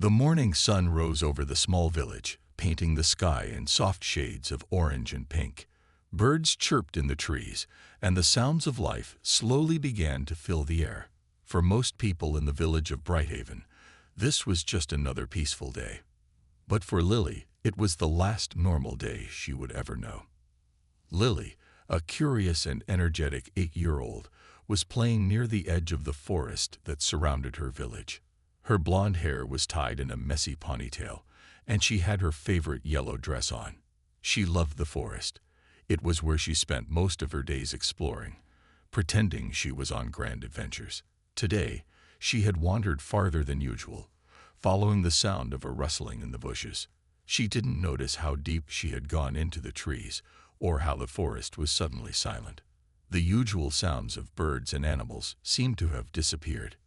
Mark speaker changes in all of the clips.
Speaker 1: The morning sun rose over the small village, painting the sky in soft shades of orange and pink. Birds chirped in the trees, and the sounds of life slowly began to fill the air. For most people in the village of Brighthaven, this was just another peaceful day. But for Lily, it was the last normal day she would ever know. Lily, a curious and energetic 8-year-old, was playing near the edge of the forest that surrounded her village. Her blonde hair was tied in a messy ponytail, and she had her favorite yellow dress on. She loved the forest. It was where she spent most of her days exploring, pretending she was on grand adventures. Today, she had wandered farther than usual, following the sound of a rustling in the bushes. She didn't notice how deep she had gone into the trees, or how the forest was suddenly silent. The usual sounds of birds and animals seemed to have disappeared.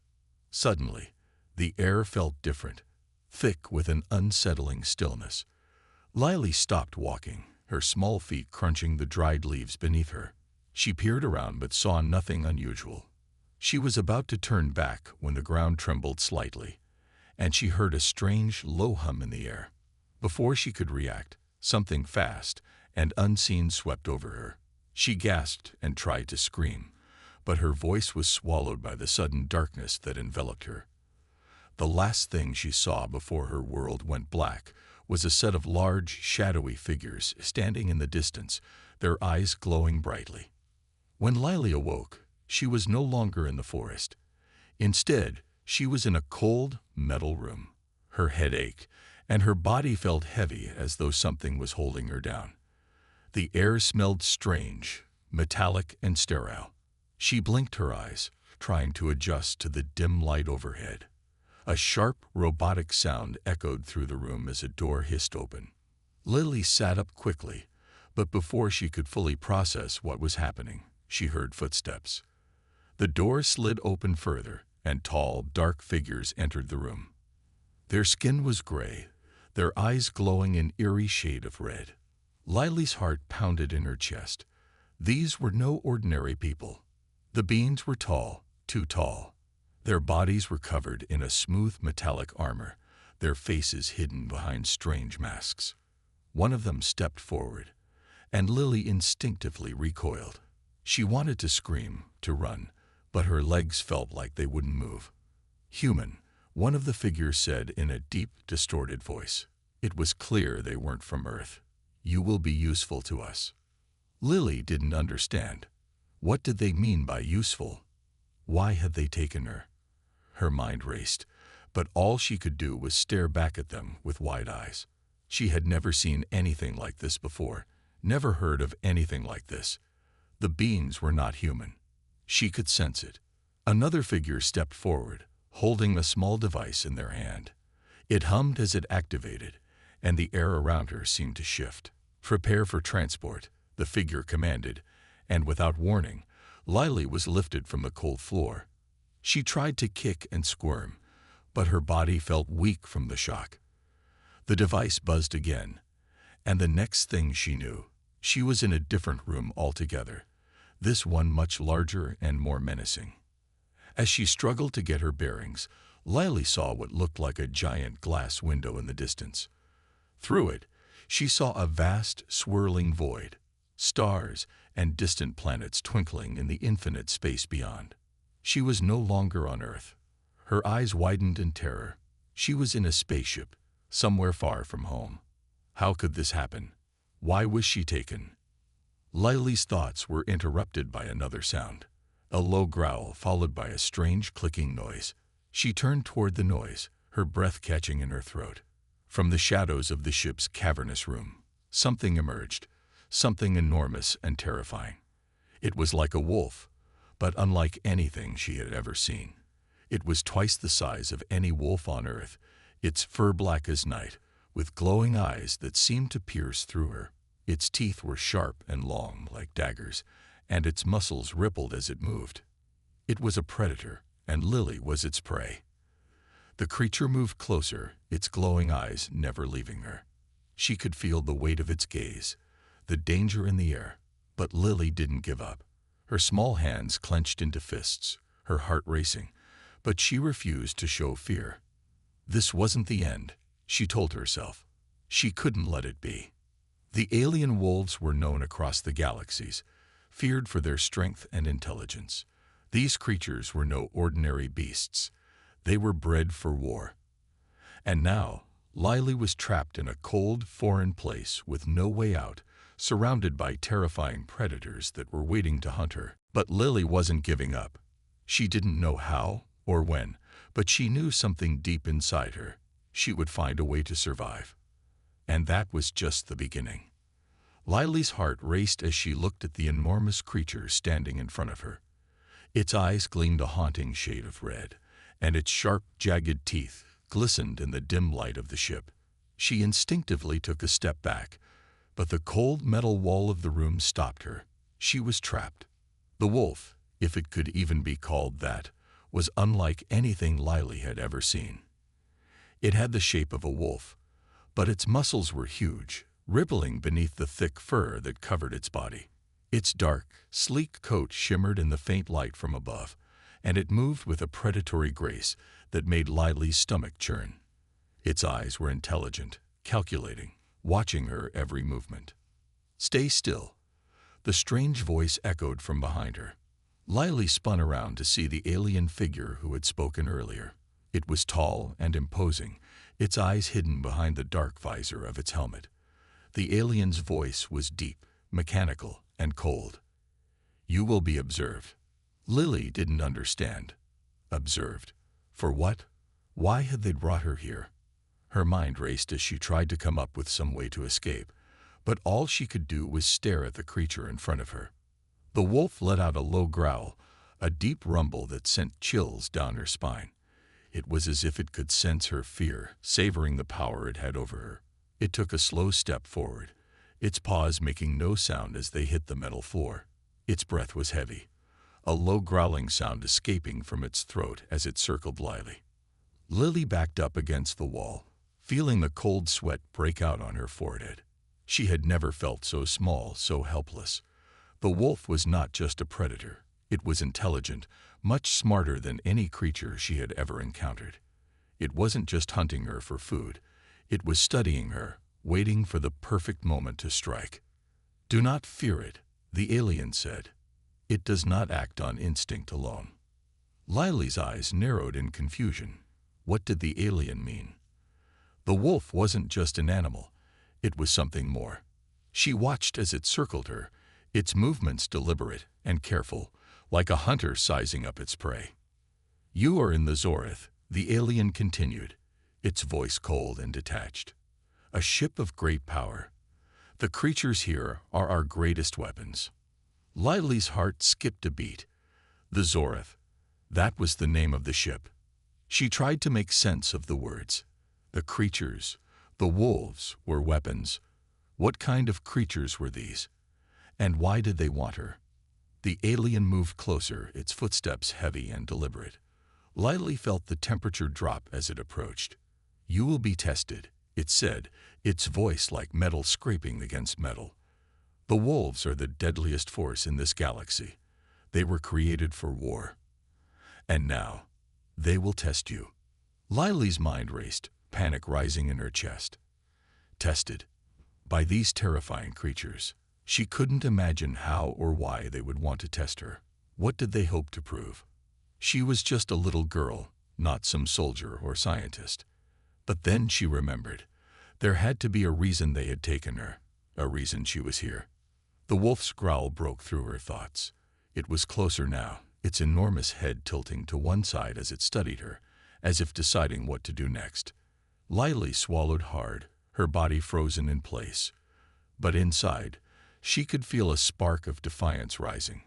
Speaker 1: Suddenly, the air felt different, thick with an unsettling stillness. Lily stopped walking, her small feet crunching the dried leaves beneath her. She peered around but saw nothing unusual. She was about to turn back when the ground trembled slightly, and she heard a strange, low hum in the air. Before she could react, something fast and unseen swept over her. She gasped and tried to scream, but her voice was swallowed by the sudden darkness that enveloped her. The last thing she saw before her world went black was a set of large, shadowy figures standing in the distance, their eyes glowing brightly. When Lily awoke, she was no longer in the forest. Instead, she was in a cold, metal room. Her head ached, and her body felt heavy as though something was holding her down. The air smelled strange, metallic and sterile. She blinked her eyes, trying to adjust to the dim light overhead. A sharp, robotic sound echoed through the room as a door hissed open. Lily sat up quickly, but before she could fully process what was happening, she heard footsteps. The door slid open further, and tall, dark figures entered the room. Their skin was gray, their eyes glowing an eerie shade of red. Lily's heart pounded in her chest. These were no ordinary people. The beings were tall, too tall. Their bodies were covered in a smooth metallic armor, their faces hidden behind strange masks. One of them stepped forward, and Lily instinctively recoiled. She wanted to scream, to run, but her legs felt like they wouldn't move. "Human," one of the figures said in a deep, distorted voice. It was clear they weren't from Earth. "You will be useful to us." Lily didn't understand. What did they mean by useful? Why had they taken her? Her mind raced, but all she could do was stare back at them with wide eyes. She had never seen anything like this before, never heard of anything like this. The beings were not human. She could sense it. Another figure stepped forward, holding a small device in their hand. It hummed as it activated, and the air around her seemed to shift. "Prepare for transport," the figure commanded, and without warning, Lily was lifted from the cold floor. She tried to kick and squirm, but her body felt weak from the shock. The device buzzed again, and the next thing she knew, she was in a different room altogether, this one much larger and more menacing. As she struggled to get her bearings, Lily saw what looked like a giant glass window in the distance. Through it, she saw a vast, swirling void, stars and distant planets twinkling in the infinite space beyond. She was no longer on Earth. Her eyes widened in terror. She was in a spaceship, somewhere far from home. How could this happen? Why was she taken? Lily's thoughts were interrupted by another sound, a low growl followed by a strange clicking noise. She turned toward the noise, her breath catching in her throat. From the shadows of the ship's cavernous room, something emerged, something enormous and terrifying. It was like a wolf, but unlike anything she had ever seen. It was twice the size of any wolf on Earth, its fur black as night, with glowing eyes that seemed to pierce through her. Its teeth were sharp and long like daggers, and its muscles rippled as it moved. It was a predator, and Lily was its prey. The creature moved closer, its glowing eyes never leaving her. She could feel the weight of its gaze, the danger in the air, but Lily didn't give up. Her small hands clenched into fists, her heart racing, but she refused to show fear. This wasn't the end, she told herself. She couldn't let it be. The alien wolves were known across the galaxies, feared for their strength and intelligence. These creatures were no ordinary beasts. They were bred for war. And now, Lily was trapped in a cold, foreign place with no way out, surrounded by terrifying predators that were waiting to hunt her. But Lily wasn't giving up. She didn't know how or when, but she knew something deep inside her. She would find a way to survive. And that was just the beginning. Lily's heart raced as she looked at the enormous creature standing in front of her. Its eyes gleamed a haunting shade of red, and its sharp, jagged teeth glistened in the dim light of the ship. She instinctively took a step back, but the cold metal wall of the room stopped her. She was trapped. The wolf, if it could even be called that, was unlike anything Lily had ever seen. It had the shape of a wolf, but its muscles were huge, rippling beneath the thick fur that covered its body. Its dark, sleek coat shimmered in the faint light from above, and it moved with a predatory grace that made Lily's stomach churn. Its eyes were intelligent, calculating, watching her every movement. "Stay still," the strange voice echoed from behind her. Lily spun around to see the alien figure who had spoken earlier. It was tall and imposing, its eyes hidden behind the dark visor of its helmet. The alien's voice was deep, mechanical, and cold. "You will be observed." Lily didn't understand. Observed? For what? Why had they brought her here? Her mind raced as she tried to come up with some way to escape, but all she could do was stare at the creature in front of her. The wolf let out a low growl, a deep rumble that sent chills down her spine. It was as if it could sense her fear, savoring the power it had over her. It took a slow step forward, its paws making no sound as they hit the metal floor. Its breath was heavy, a low growling sound escaping from its throat as it circled Lily. Lily backed up against the wall, feeling the cold sweat break out on her forehead. She had never felt so small, so helpless. The wolf was not just a predator. It was intelligent, much smarter than any creature she had ever encountered. It wasn't just hunting her for food. It was studying her, waiting for the perfect moment to strike. "Do not fear it," the alien said. "It does not act on instinct alone." Lily's eyes narrowed in confusion. What did the alien mean? The wolf wasn't just an animal. It was something more. She watched as it circled her, its movements deliberate and careful, like a hunter sizing up its prey. "You are in the Zorith," the alien continued, its voice cold and detached. "A ship of great power. The creatures here are our greatest weapons." Lily's heart skipped a beat. The Zorith. That was the name of the ship. She tried to make sense of the words. The creatures, the wolves, were weapons. What kind of creatures were these? And why did they want her? The alien moved closer, its footsteps heavy and deliberate. Lily felt the temperature drop as it approached. "You will be tested," it said, its voice like metal scraping against metal. "The wolves are the deadliest force in this galaxy. They were created for war. And now, they will test you." Lily's mind raced, panic rising in her chest. Tested by these terrifying creatures. She couldn't imagine how or why they would want to test her. What did they hope to prove? She was just a little girl, not some soldier or scientist. But then she remembered. There had to be a reason they had taken her, a reason she was here. The wolf's growl broke through her thoughts. It was closer now, its enormous head tilting to one side as it studied her, as if deciding what to do next. Lily swallowed hard, her body frozen in place. But inside, she could feel a spark of defiance rising.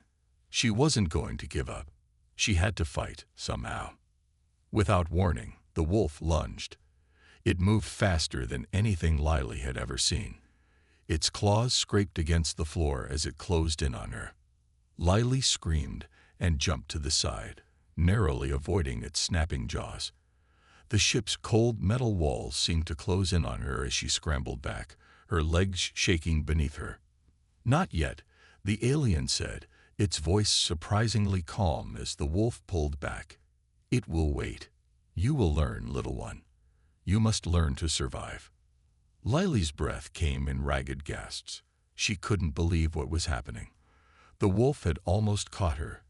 Speaker 1: She wasn't going to give up. She had to fight, somehow. Without warning, the wolf lunged. It moved faster than anything Lily had ever seen. Its claws scraped against the floor as it closed in on her. Lily screamed and jumped to the side, narrowly avoiding its snapping jaws. The ship's cold metal walls seemed to close in on her as she scrambled back, her legs shaking beneath her. "Not yet," the alien said, its voice surprisingly calm as the wolf pulled back. "It will wait. You will learn, little one." You must learn to survive." Lily's breath came in ragged gasps. She couldn't believe what was happening. The wolf had almost caught her,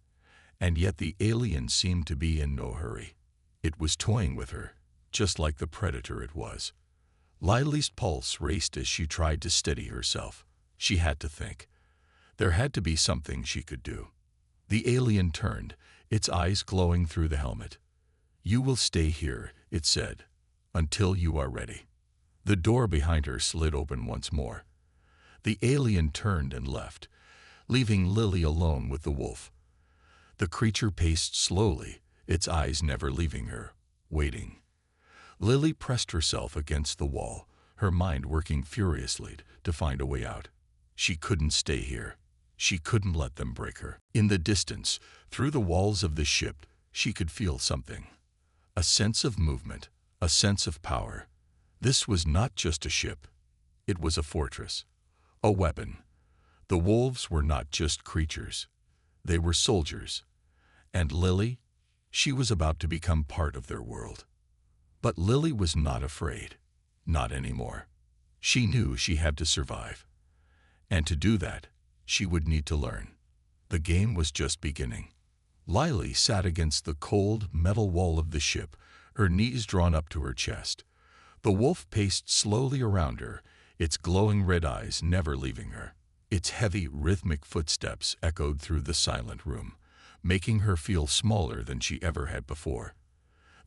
Speaker 1: and yet the alien seemed to be in no hurry. It was toying with her, just like the predator it was. Lily's pulse raced as she tried to steady herself. She had to think. There had to be something she could do. The alien turned, its eyes glowing through the helmet. "You will stay here," it said, "until you are ready." The door behind her slid open once more. The alien turned and left, leaving Lily alone with the wolf. The creature paced slowly, its eyes never leaving her, waiting. Lily pressed herself against the wall, her mind working furiously to find a way out. She couldn't stay here. She couldn't let them break her. In the distance, through the walls of the ship, she could feel something. A sense of movement, a sense of power. This was not just a ship. It was a fortress, a weapon. The wolves were not just creatures. They were soldiers. And Lily, she was about to become part of their world. But Lily was not afraid. Not anymore. She knew she had to survive. And to do that, she would need to learn. The game was just beginning. Lily sat against the cold metal wall of the ship, her knees drawn up to her chest. The wolf paced slowly around her, its glowing red eyes never leaving her. Its heavy, rhythmic footsteps echoed through the silent room, making her feel smaller than she ever had before.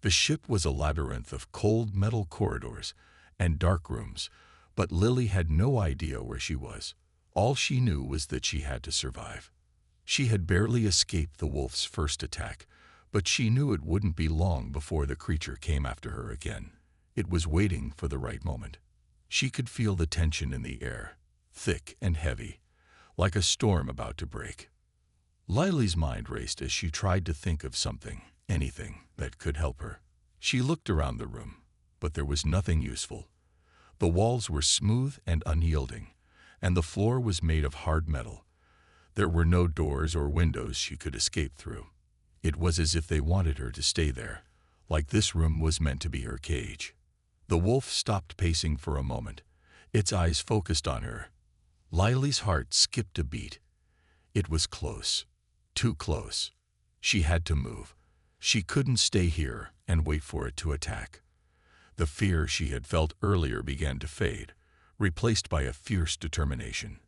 Speaker 1: The ship was a labyrinth of cold metal corridors and dark rooms, but Lily had no idea where she was. All she knew was that she had to survive. She had barely escaped the wolf's first attack, but she knew it wouldn't be long before the creature came after her again. It was waiting for the right moment. She could feel the tension in the air, thick and heavy, like a storm about to break. Lily's mind raced as she tried to think of something, anything, that could help her. She looked around the room, but there was nothing useful. The walls were smooth and unyielding, and the floor was made of hard metal. There were no doors or windows she could escape through. It was as if they wanted her to stay there, like this room was meant to be her cage. The wolf stopped pacing for a moment, its eyes focused on her. Lily's heart skipped a beat. It was close, too close. She had to move. She couldn't stay here and wait for it to attack. The fear she had felt earlier began to fade, replaced by a fierce determination.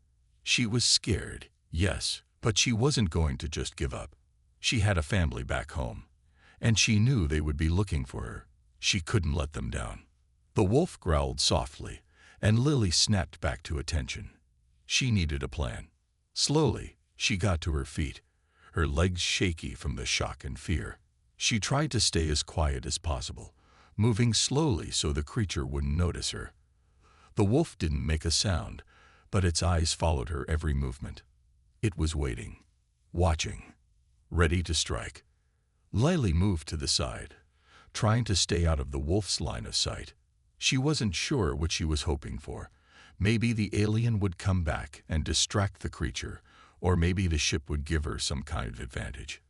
Speaker 1: She was scared, yes, but she wasn't going to just give up. She had a family back home, and she knew they would be looking for her. She couldn't let them down. The wolf growled softly, and Lily snapped back to attention. She needed a plan. Slowly, she got to her feet, her legs shaky from the shock and fear. She tried to stay as quiet as possible, moving slowly so the creature wouldn't notice her. The wolf didn't make a sound, but its eyes followed her every movement. It was waiting, watching, ready to strike. Lily moved to the side, trying to stay out of the wolf's line of sight. She wasn't sure what she was hoping for. Maybe the alien would come back and distract the creature, or maybe the ship would give her some kind of advantage.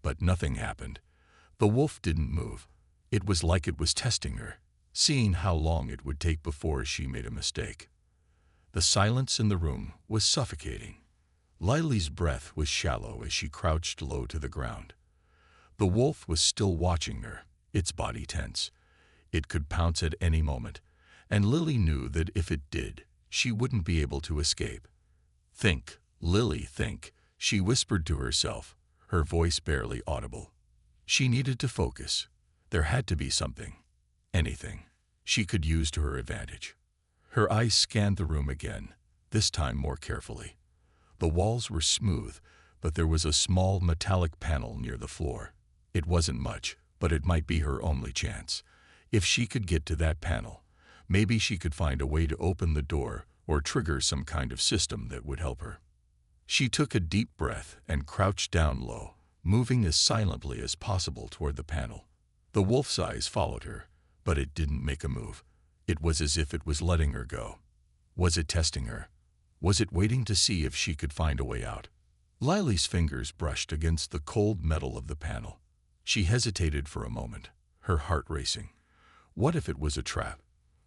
Speaker 1: But nothing happened. The wolf didn't move. It was like it was testing her, seeing how long it would take before she made a mistake. The silence in the room was suffocating. Lily's breath was shallow as she crouched low to the ground. The wolf was still watching her, its body tense. It could pounce at any moment, and Lily knew that if it did, she wouldn't be able to escape. "Think, Lily, think," she whispered to herself, her voice barely audible. She needed to focus. There had to be something, anything, she could use to her advantage. Her eyes scanned the room again, this time more carefully. The walls were smooth, but there was a small metallic panel near the floor. It wasn't much, but it might be her only chance. If she could get to that panel, maybe she could find a way to open the door or trigger some kind of system that would help her. She took a deep breath and crouched down low, moving as silently as possible toward the panel. The wolf's eyes followed her, but it didn't make a move. It was as if it was letting her go. Was it testing her? Was it waiting to see if she could find a way out? Lily's fingers brushed against the cold metal of the panel. She hesitated for a moment, her heart racing. What if it was a trap?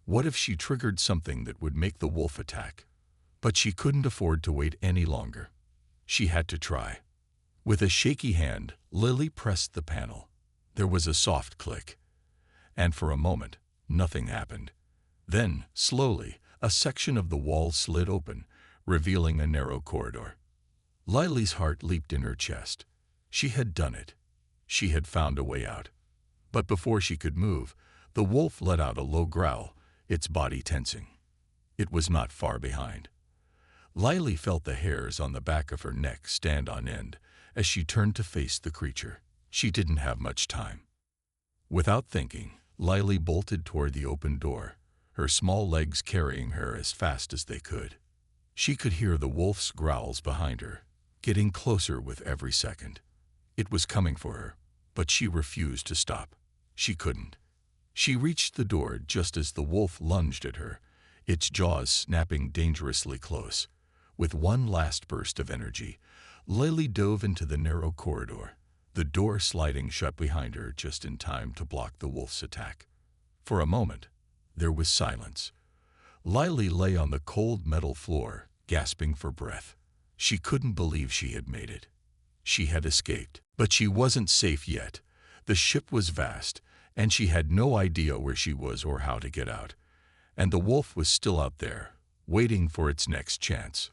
Speaker 1: What if she triggered something that would make the wolf attack? But she couldn't afford to wait any longer. She had to try. With a shaky hand, Lily pressed the panel. There was a soft click. And for a moment, nothing happened. Then, slowly, a section of the wall slid open, revealing a narrow corridor. Lily's heart leaped in her chest. She had done it. She had found a way out. But before she could move, the wolf let out a low growl, its body tensing. It was not far behind. Lily felt the hairs on the back of her neck stand on end as she turned to face the creature. She didn't have much time. Without thinking, Lily bolted toward the open door, her small legs carrying her as fast as they could. She could hear the wolf's growls behind her, getting closer with every second. It was coming for her, but she refused to stop. She couldn't. She reached the door just as the wolf lunged at her, its jaws snapping dangerously close. With one last burst of energy, Lily dove into the narrow corridor, the door sliding shut behind her just in time to block the wolf's attack. For a moment, there was silence. Lily lay on the cold metal floor, gasping for breath. She couldn't believe she had made it. She had escaped, but she wasn't safe yet. The ship was vast, and she had no idea where she was or how to get out. And the wolf was still out there, waiting for its next chance.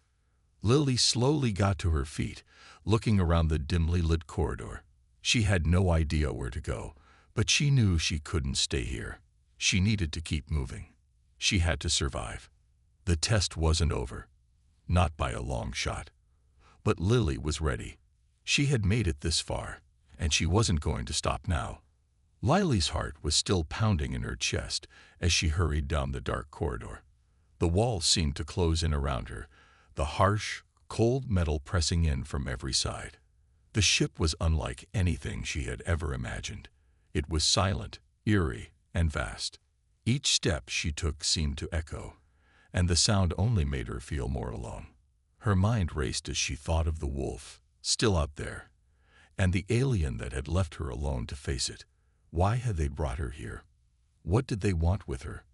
Speaker 1: Lily slowly got to her feet, looking around the dimly lit corridor. She had no idea where to go, but she knew she couldn't stay here. She needed to keep moving. She had to survive. The test wasn't over. Not by a long shot. But Lily was ready. She had made it this far, and she wasn't going to stop now. Lily's heart was still pounding in her chest as she hurried down the dark corridor. The walls seemed to close in around her, the harsh, cold metal pressing in from every side. The ship was unlike anything she had ever imagined. It was silent, eerie, and vast. Each step she took seemed to echo, and the sound only made her feel more alone. Her mind raced as she thought of the wolf, still out there, and the alien that had left her alone to face it. Why had they brought her here? What did they want with her?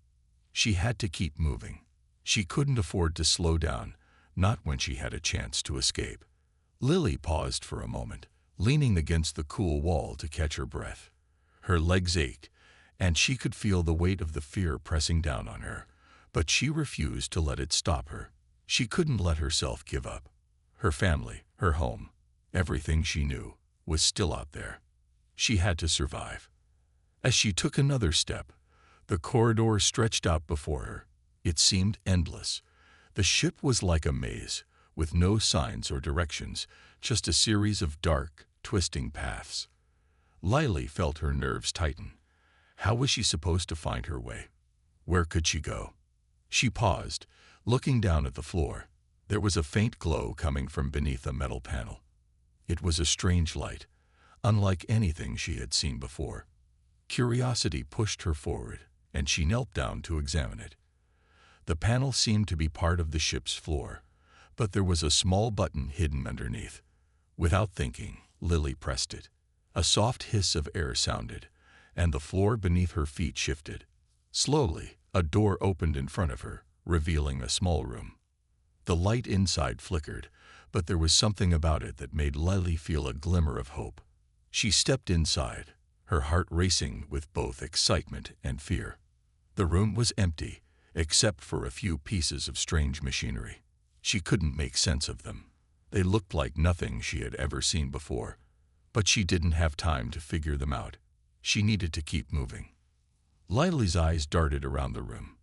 Speaker 1: She had to keep moving. She couldn't afford to slow down, not when she had a chance to escape. Lily paused for a moment, leaning against the cool wall to catch her breath. Her legs ached, and she could feel the weight of the fear pressing down on her, but she refused to let it stop her. She couldn't let herself give up. Her family, her home, everything she knew, was still out there. She had to survive. As she took another step, the corridor stretched out before her. It seemed endless. The ship was like a maze, with no signs or directions, just a series of dark, twisting paths. Lily felt her nerves tighten. How was she supposed to find her way? Where could she go? She paused, looking down at the floor. There was a faint glow coming from beneath a metal panel. It was a strange light, unlike anything she had seen before. Curiosity pushed her forward, and she knelt down to examine it. The panel seemed to be part of the ship's floor, but there was a small button hidden underneath. Without thinking, Lily pressed it. A soft hiss of air sounded, and the floor beneath her feet shifted. Slowly, a door opened in front of her, revealing a small room. The light inside flickered, but there was something about it that made Lily feel a glimmer of hope. She stepped inside, her heart racing with both excitement and fear. The room was empty, except for a few pieces of strange machinery. She couldn't make sense of them. They looked like nothing she had ever seen before, but she didn't have time to figure them out. She needed to keep moving. Lily's eyes darted around the room.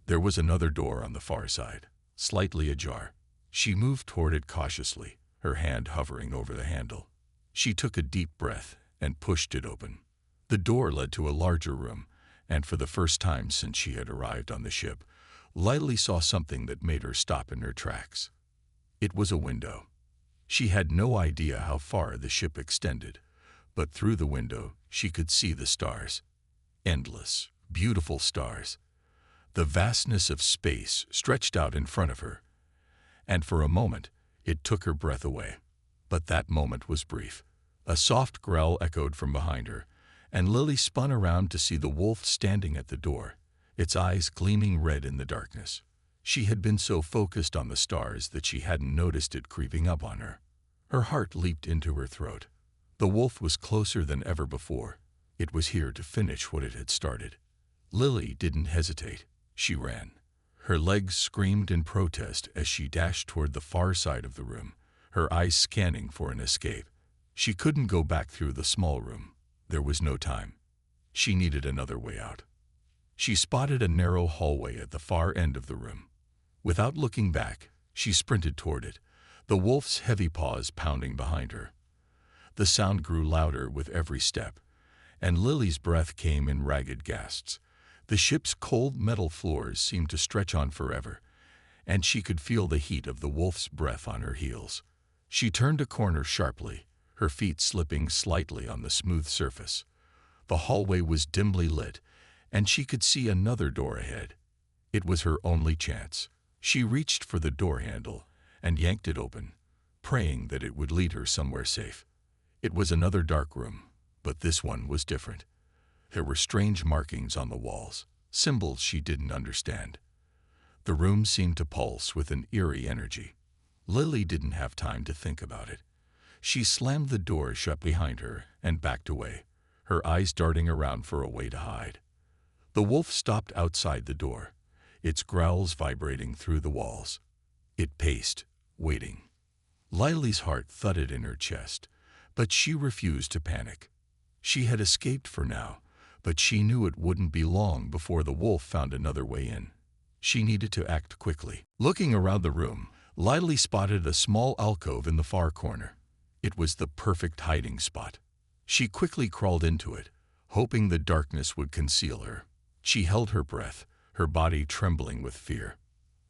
Speaker 1: There was another door on the far side, slightly ajar. She moved toward it cautiously, her hand hovering over the handle. She took a deep breath and pushed it open. The door led to a larger room, and for the first time since she had arrived on the ship, Lily saw something that made her stop in her tracks. It was a window. She had no idea how far the ship extended, but through the window she could see the stars. Endless, beautiful stars. The vastness of space stretched out in front of her, and for a moment it took her breath away. But that moment was brief. A soft growl echoed from behind her, and Lily spun around to see the wolf standing at the door, its eyes gleaming red in the darkness. She had been so focused on the stars that she hadn't noticed it creeping up on her. Her heart leaped into her throat. The wolf was closer than ever before. It was here to finish what it had started. Lily didn't hesitate. She ran. Her legs screamed in protest as she dashed toward the far side of the room, her eyes scanning for an escape. She couldn't go back through the small room. There was no time. She needed another way out. She spotted a narrow hallway at the far end of the room. Without looking back, she sprinted toward it, the wolf's heavy paws pounding behind her. The sound grew louder with every step, and Lily's breath came in ragged gasps. The ship's cold metal floors seemed to stretch on forever, and she could feel the heat of the wolf's breath on her heels. She turned a corner sharply, her feet slipping slightly on the smooth surface. The hallway was dimly lit, and she could see another door ahead. It was her only chance. She reached for the door handle and yanked it open, praying that it would lead her somewhere safe. It was another dark room, but this one was different. There were strange markings on the walls, symbols she didn't understand. The room seemed to pulse with an eerie energy. Lily didn't have time to think about it. She slammed the door shut behind her and backed away, her eyes darting around for a way to hide. The wolf stopped outside the door, its growls vibrating through the walls. It paced, waiting. Lily's heart thudded in her chest, but she refused to panic. She had escaped for now, but she knew it wouldn't be long before the wolf found another way in. She needed to act quickly. Looking around the room, Lily spotted a small alcove in the far corner. It was the perfect hiding spot. She quickly crawled into it, hoping the darkness would conceal her. She held her breath, her body trembling with fear.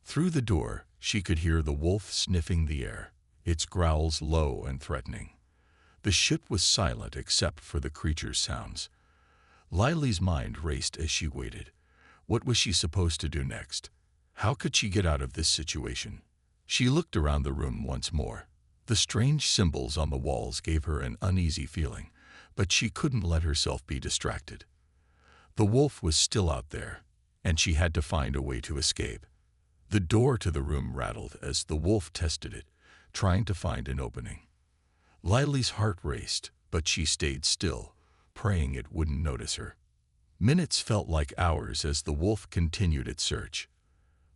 Speaker 1: Through the door, she could hear the wolf sniffing the air, its growls low and threatening. The ship was silent except for the creature's sounds. Lily's mind raced as she waited. What was she supposed to do next? How could she get out of this situation? She looked around the room once more. The strange symbols on the walls gave her an uneasy feeling, but she couldn't let herself be distracted. The wolf was still out there, and she had to find a way to escape. The door to the room rattled as the wolf tested it, trying to find an opening. Lily's heart raced, but she stayed still, praying it wouldn't notice her. Minutes felt like hours as the wolf continued its search.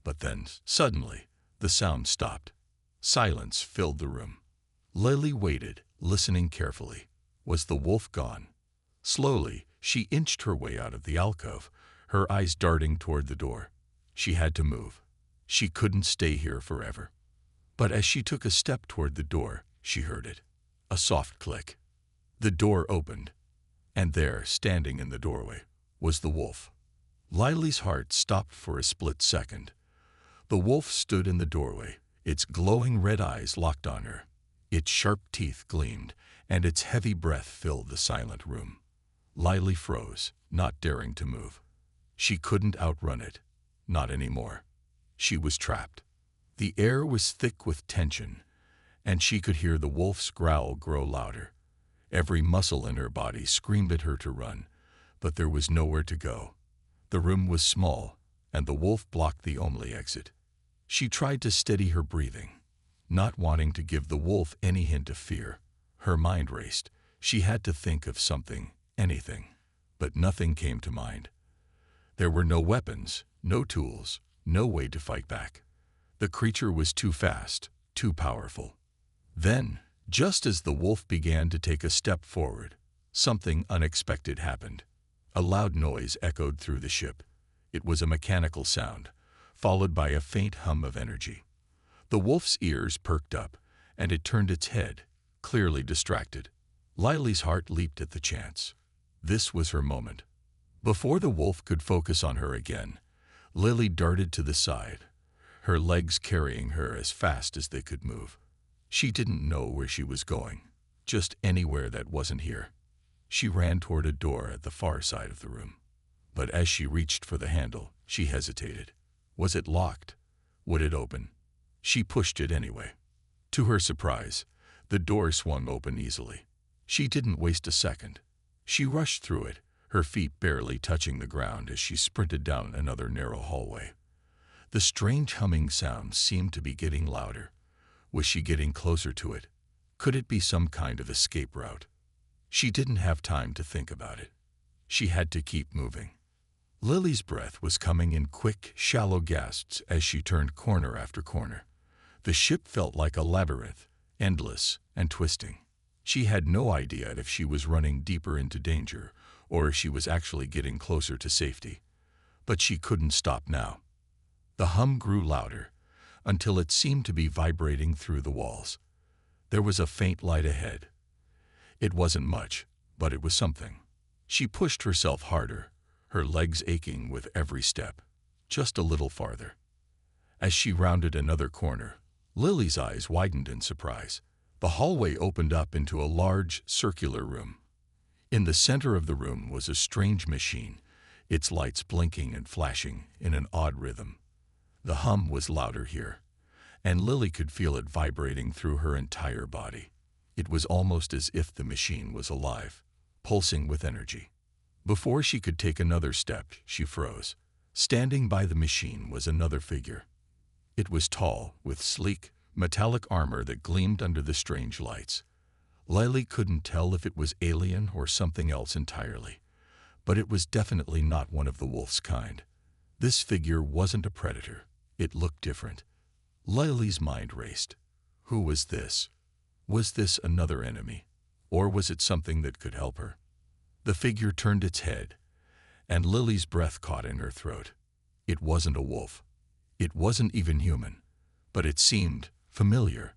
Speaker 1: But then, suddenly, the sound stopped. Silence filled the room. Lily waited, listening carefully. Was the wolf gone? Slowly, she inched her way out of the alcove, her eyes darting toward the door. She had to move. She couldn't stay here forever. But as she took a step toward the door, she heard it. A soft click. The door opened, and there, standing in the doorway, was the wolf. Lily's heart stopped for a split second. The wolf stood in the doorway, its glowing red eyes locked on her. Its sharp teeth gleamed, and its heavy breath filled the silent room. Lily froze, not daring to move. She couldn't outrun it. Not anymore. She was trapped. The air was thick with tension, and she could hear the wolf's growl grow louder. Every muscle in her body screamed at her to run, but there was nowhere to go. The room was small, and the wolf blocked the only exit. She tried to steady her breathing, not wanting to give the wolf any hint of fear. Her mind raced. She had to think of something, anything, but nothing came to mind. There were no weapons, no tools, no way to fight back. The creature was too fast, too powerful. Then, just as the wolf began to take a step forward, something unexpected happened. A loud noise echoed through the ship. It was a mechanical sound, followed by a faint hum of energy. The wolf's ears perked up, and it turned its head, clearly distracted. Lily's heart leaped at the chance. This was her moment. Before the wolf could focus on her again, Lily darted to the side, her legs carrying her as fast as they could move. She didn't know where she was going, just anywhere that wasn't here. She ran toward a door at the far side of the room. But as she reached for the handle, she hesitated. Was it locked? Would it open? She pushed it anyway. To her surprise, the door swung open easily. She didn't waste a second. She rushed through it, her feet barely touching the ground as she sprinted down another narrow hallway. The strange humming sound seemed to be getting louder. Was she getting closer to it? Could it be some kind of escape route? She didn't have time to think about it. She had to keep moving. Lily's breath was coming in quick, shallow gasps as she turned corner after corner. The ship felt like a labyrinth, endless and twisting. She had no idea if she was running deeper into danger or if she was actually getting closer to safety. But she couldn't stop now. The hum grew louder until it seemed to be vibrating through the walls. There was a faint light ahead. It wasn't much, but it was something. She pushed herself harder, her legs aching with every step, just a little farther. As she rounded another corner, Lily's eyes widened in surprise. The hallway opened up into a large, circular room. In the center of the room was a strange machine, its lights blinking and flashing in an odd rhythm. The hum was louder here, and Lily could feel it vibrating through her entire body. It was almost as if the machine was alive, pulsing with energy. Before she could take another step, she froze. Standing by the machine was another figure. It was tall, with sleek, metallic armor that gleamed under the strange lights. Lily couldn't tell if it was alien or something else entirely, but it was definitely not one of the wolf's kind. This figure wasn't a predator. It looked different. Lily's mind raced. Who was this? Was this another enemy, or was it something that could help her? The figure turned its head, and Lily's breath caught in her throat. It wasn't a wolf. It wasn't even human, but it seemed familiar.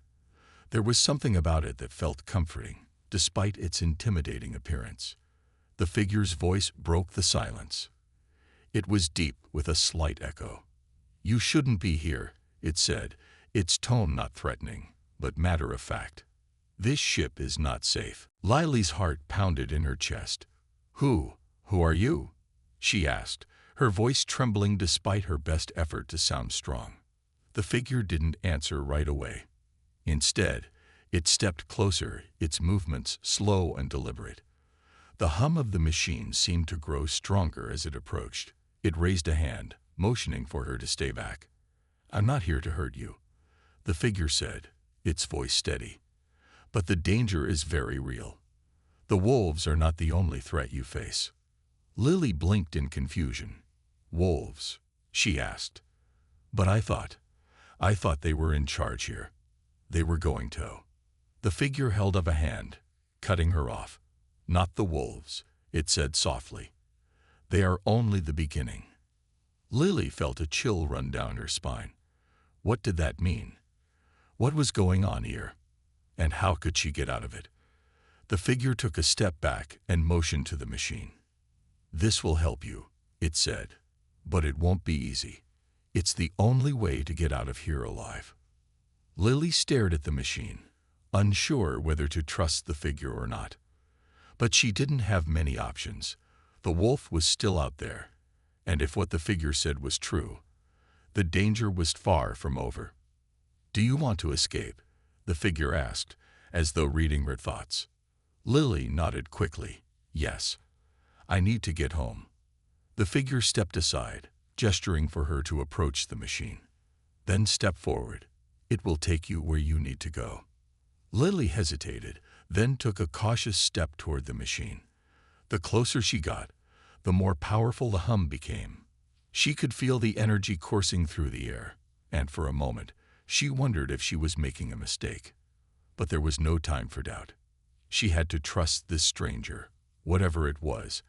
Speaker 1: There was something about it that felt comforting, despite its intimidating appearance. The figure's voice broke the silence. It was deep with a slight echo. "You shouldn't be here," it said, its tone not threatening, but matter-of-fact. "This ship is not safe." Lily's heart pounded in her chest. Who are you?" she asked, her voice trembling despite her best effort to sound strong. The figure didn't answer right away. Instead, it stepped closer, its movements slow and deliberate. The hum of the machine seemed to grow stronger as it approached. It raised a hand, motioning for her to stay back. "I'm not here to hurt you," the figure said, its voice steady. "But the danger is very real. The wolves are not the only threat you face." Lily blinked in confusion. "Wolves?" she asked. "But I thought they were in charge here. They were going to." The figure held up a hand, cutting her off. "Not the wolves," it said softly. "They are only the beginning." Lily felt a chill run down her spine. What did that mean? What was going on here? And how could she get out of it? The figure took a step back and motioned to the machine. "This will help you," it said, "but it won't be easy. It's the only way to get out of here alive." Lily stared at the machine, unsure whether to trust the figure or not. But she didn't have many options. The wolf was still out there, and if what the figure said was true, the danger was far from over. "Do you want to escape?" the figure asked, as though reading her thoughts. Lily nodded quickly. "Yes. I need to get home." The figure stepped aside, gesturing for her to approach the machine. "Then step forward. It will take you where you need to go." Lily hesitated, then took a cautious step toward the machine. The closer she got, the more powerful the hum became. She could feel the energy coursing through the air, and for a moment, she wondered if she was making a mistake. But there was no time for doubt. She had to trust this stranger, whatever it was,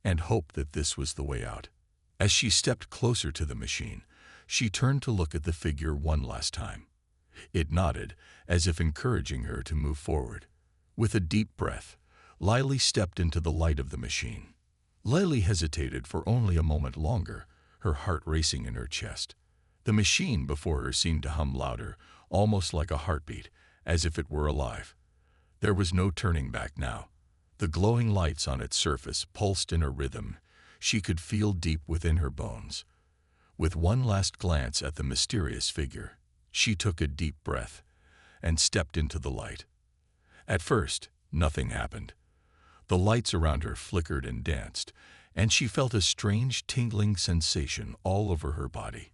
Speaker 1: and hope that this was the way out. As she stepped closer to the machine, she turned to look at the figure one last time. It nodded, as if encouraging her to move forward. With a deep breath, Lily stepped into the light of the machine. Lily hesitated for only a moment longer, her heart racing in her chest. The machine before her seemed to hum louder, almost like a heartbeat, as if it were alive. There was no turning back now. The glowing lights on its surface pulsed in a rhythm she could feel deep within her bones. With one last glance at the mysterious figure, she took a deep breath and stepped into the light. At first, nothing happened. The lights around her flickered and danced, and she felt a strange tingling sensation all over her body.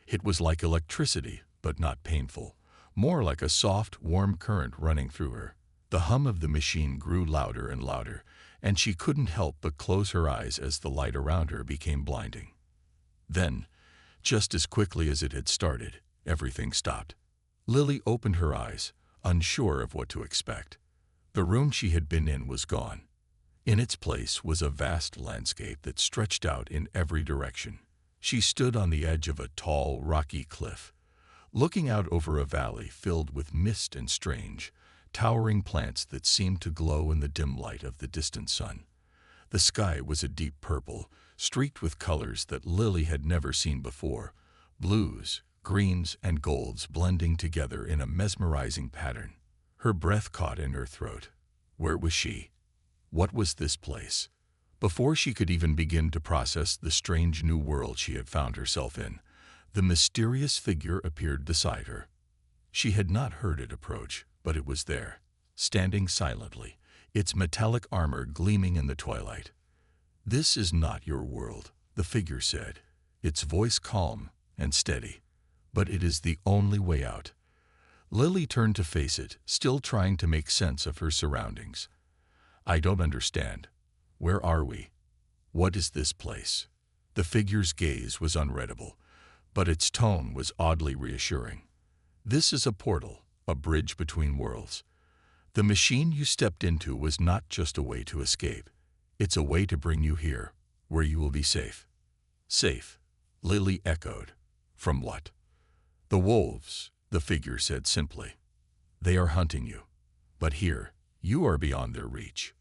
Speaker 1: It was like electricity, but not painful, more like a soft, warm current running through her. The hum of the machine grew louder and louder, and she couldn't help but close her eyes as the light around her became blinding. Then, just as quickly as it had started, everything stopped. Lily opened her eyes, unsure of what to expect. The room she had been in was gone. In its place was a vast landscape that stretched out in every direction. She stood on the edge of a tall, rocky cliff, looking out over a valley filled with mist and strange, towering plants that seemed to glow in the dim light of the distant sun. The sky was a deep purple, streaked with colors that Lily had never seen before, blues, greens, and golds blending together in a mesmerizing pattern. Her breath caught in her throat. Where was she? What was this place? Before she could even begin to process the strange new world she had found herself in, the mysterious figure appeared beside her. She had not heard it approach, but it was there, standing silently, its metallic armor gleaming in the twilight. "This is not your world," the figure said, its voice calm and steady. "But it is the only way out." Lily turned to face it, still trying to make sense of her surroundings. "I don't understand. Where are we? What is this place?" The figure's gaze was unreadable, but its tone was oddly reassuring. "This is a portal, a bridge between worlds. The machine you stepped into was not just a way to escape. It's a way to bring you here, where you will be safe." "Safe," Lily echoed. "From what?" "The wolves," the figure said simply. "They are hunting you. But here, you are beyond their reach."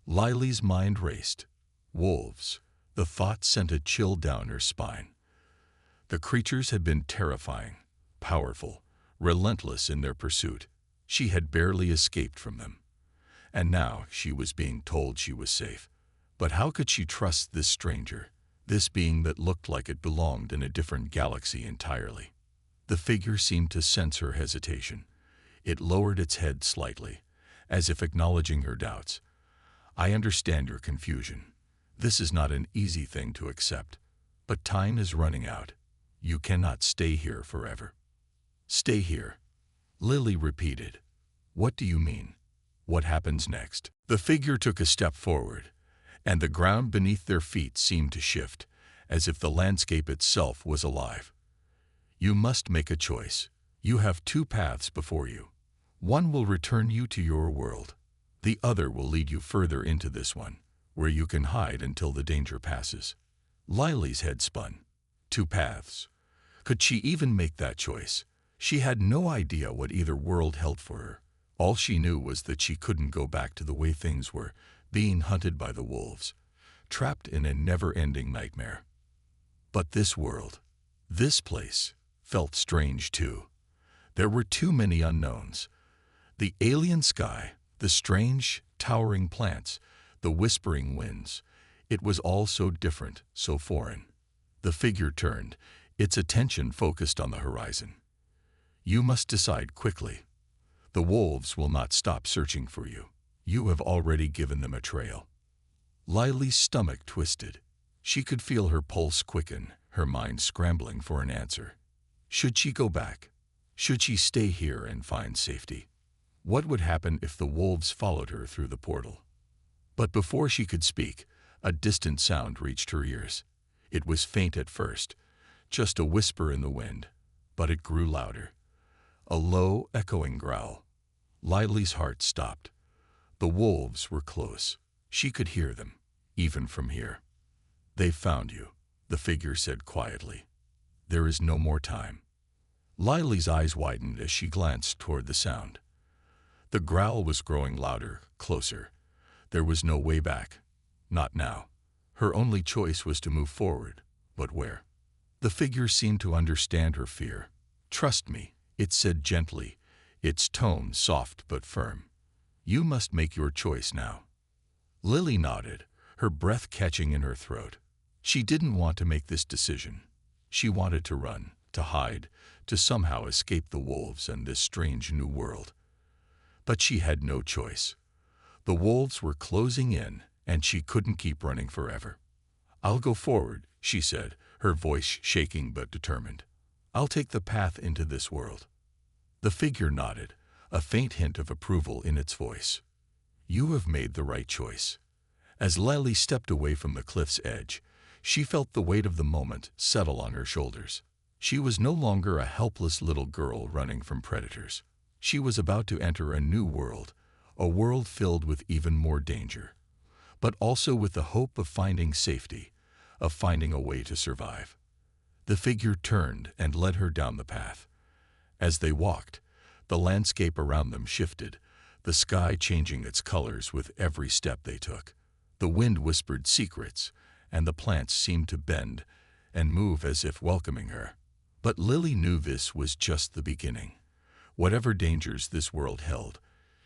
Speaker 1: Lily's mind raced. Wolves. The thought sent a chill down her spine. The creatures had been terrifying, powerful, relentless in their pursuit. She had barely escaped from them. And now she was being told she was safe. But how could she trust this stranger, this being that looked like it belonged in a different galaxy entirely? The figure seemed to sense her hesitation. It lowered its head slightly, as if acknowledging her doubts. "I understand your confusion. This is not an easy thing to accept. But time is running out. You cannot stay here forever." "Stay here," Lily repeated. "What do you mean? What happens next?" The figure took a step forward, and the ground beneath their feet seemed to shift, as if the landscape itself was alive. "You must make a choice. You have two paths before you. One will return you to your world. The other will lead you further into this one, where you can hide until the danger passes." Lily's head spun. Two paths. Could she even make that choice? She had no idea what either world held for her. All she knew was that she couldn't go back to the way things were, being hunted by the wolves, trapped in a never-ending nightmare. But this world, this place, felt strange too. There were too many unknowns. The alien sky, the strange, towering plants, the whispering winds. It was all so different, so foreign. The figure turned, its attention focused on the horizon. "You must decide quickly. The wolves will not stop searching for you. You have already given them a trail." Lily's stomach twisted. She could feel her pulse quicken, her mind scrambling for an answer. Should she go back? Should she stay here and find safety? What would happen if the wolves followed her through the portal? But before she could speak, a distant sound reached her ears. It was faint at first, just a whisper in the wind, but it grew louder. A low, echoing growl. Lily's heart stopped. The wolves were close. She could hear them, even from here. "They've found you," the figure said quietly. "There is no more time." Lily's eyes widened as she glanced toward the sound. The growl was growing louder, closer. There was no way back. Not now. Her only choice was to move forward. But where? The figure seemed to understand her fear. "Trust me," it said gently, its tone soft but firm. "You must make your choice now." Lily nodded, her breath catching in her throat. She didn't want to make this decision. She wanted to run, to hide, to somehow escape the wolves and this strange new world. But she had no choice. The wolves were closing in, and she couldn't keep running forever. "I'll go forward," she said, her voice shaking but determined. "I'll take the path into this world." The figure nodded, a faint hint of approval in its voice. "You have made the right choice." As Lily stepped away from the cliff's edge, she felt the weight of the moment settle on her shoulders. She was no longer a helpless little girl running from predators. She was about to enter a new world, a world filled with even more danger, but also with the hope of finding safety, of finding a way to survive. The figure turned and led her down the path. As they walked, the landscape around them shifted, the sky changing its colors with every step they took. The wind whispered secrets, and the plants seemed to bend and move as if welcoming her. But Lily knew this was just the beginning. Whatever dangers this world held,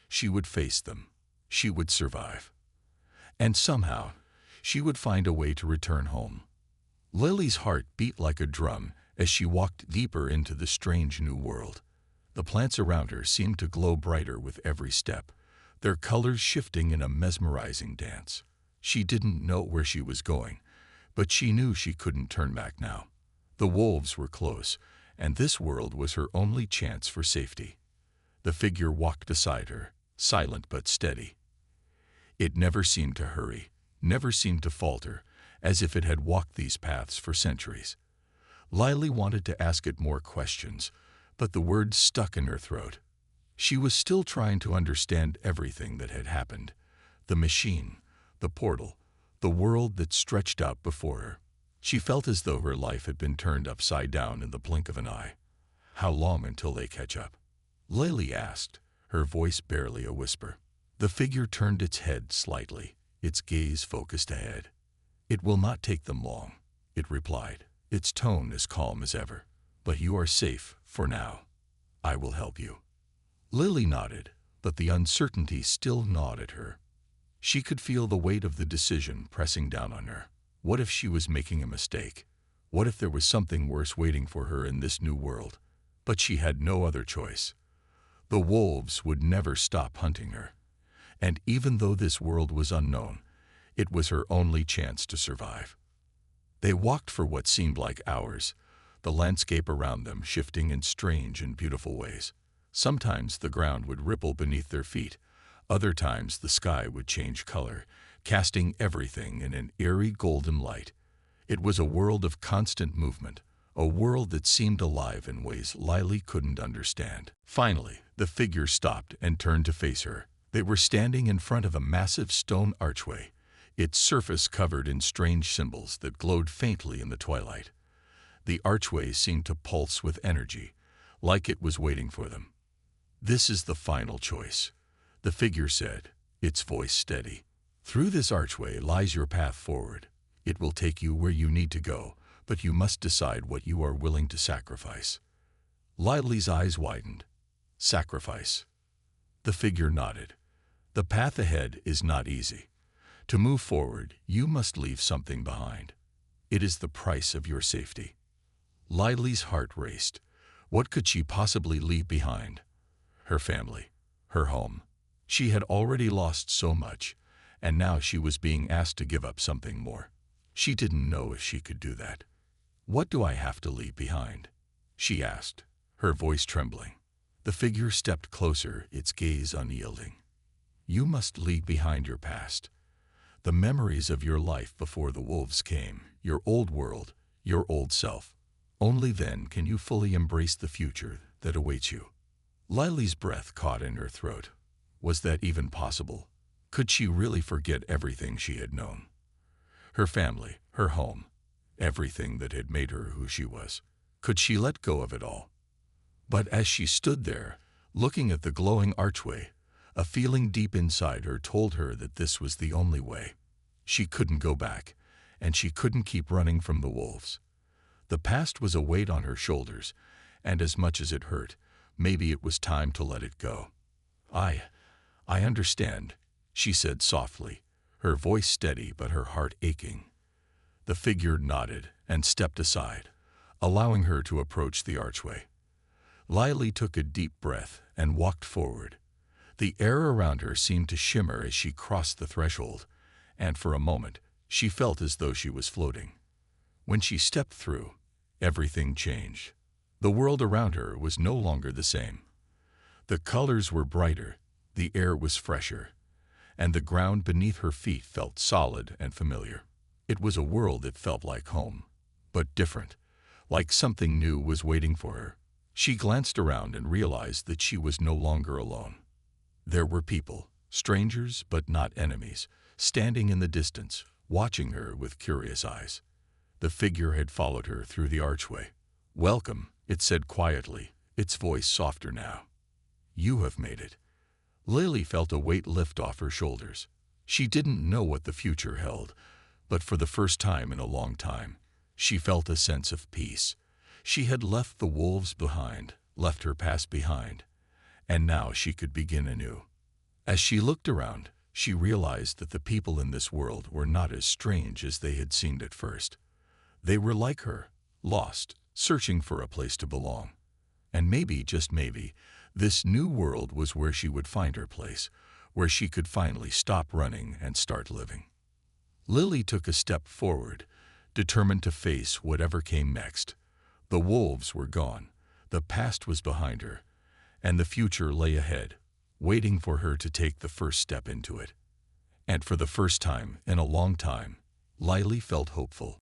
Speaker 1: she would face them. She would survive. And somehow, she would find a way to return home. Lily's heart beat like a drum as she walked deeper into the strange new world. The plants around her seemed to glow brighter with every step, their colors shifting in a mesmerizing dance. She didn't know where she was going, but she knew she couldn't turn back now. The wolves were close, and this world was her only chance for safety. The figure walked beside her, silent but steady. It never seemed to hurry, never seemed to falter, as if it had walked these paths for centuries. Lily wanted to ask it more questions, but the words stuck in her throat. She was still trying to understand everything that had happened. The machine, the portal, the world that stretched out before her. She felt as though her life had been turned upside down in the blink of an eye. "How long until they catch up?" Lily asked, her voice barely a whisper. The figure turned its head slightly, its gaze focused ahead. "It will not take them long," it replied, its tone as calm as ever. "But you are safe for now. I will help you." Lily nodded, but the uncertainty still gnawed at her. She could feel the weight of the decision pressing down on her. What if she was making a mistake? What if there was something worse waiting for her in this new world? But she had no other choice. The wolves would never stop hunting her. And even though this world was unknown, it was her only chance to survive. They walked for what seemed like hours, the landscape around them shifting in strange and beautiful ways. Sometimes the ground would ripple beneath their feet. Other times the sky would change color, casting everything in an eerie golden light. It was a world of constant movement, a world that seemed alive in ways Lily couldn't understand. Finally, the figure stopped and turned to face her. They were standing in front of a massive stone archway, its surface covered in strange symbols that glowed faintly in the twilight. The archway seemed to pulse with energy, like it was waiting for them. "This is the final choice," the figure said, its voice steady. "Through this archway lies your path forward. It will take you where you need to go, but you must decide what you are willing to sacrifice." Lily's eyes widened. "Sacrifice?" The figure nodded. "The path ahead is not easy. To move forward, you must leave something behind. It is the price of your safety." Lily's heart raced. What could she possibly leave behind? Her family, her home. She had already lost so much, and now she was being asked to give up something more. She didn't know if she could do that. "What do I have to leave behind?" she asked, her voice trembling. The figure stepped closer, its gaze unyielding. "You must leave behind your past. The memories of your life before the wolves came, your old world, your old self. Only then can you fully embrace the future that awaits you." Lily's breath caught in her throat. Was that even possible? Could she really forget everything she had known? Her family, her home, everything that had made her who she was. Could she let go of it all? But as she stood there, looking at the glowing archway, a feeling deep inside her told her that this was the only way. She couldn't go back, and she couldn't keep running from the wolves. The past was a weight on her shoulders, and as much as it hurt, maybe it was time to let it go. I understand," she said softly, her voice steady but her heart aching. The figure nodded and stepped aside, allowing her to approach the archway. Lily took a deep breath and walked forward. The air around her seemed to shimmer as she crossed the threshold, and for a moment she felt as though she was floating. When she stepped through, everything changed. The world around her was no longer the same. The colors were brighter, the air was fresher, and the ground beneath her feet felt solid and familiar. It was a world that felt like home, but different, like something new was waiting for her. She glanced around and realized that she was no longer alone. There were people, strangers but not enemies, standing in the distance, watching her with curious eyes. The figure had followed her through the archway. "Welcome," it said quietly, its voice softer now. "You have made it." Lily felt a weight lift off her shoulders. She didn't know what the future held, but for the first time in a long time, she felt a sense of peace. She had left the wolves behind, left her past behind, and now she could begin anew. As she looked around, she realized that the people in this world were not as strange as they had seemed at first. They were like her, lost, searching for a place to belong. And maybe, just maybe, this new world was where she would find her place, where she could finally stop running and start living. Lily took a step forward, determined to face whatever came next. The wolves were gone, the past was behind her, and the future lay ahead, waiting for her to take the first step into it. And for the first time in a long time, Lily felt hopeful.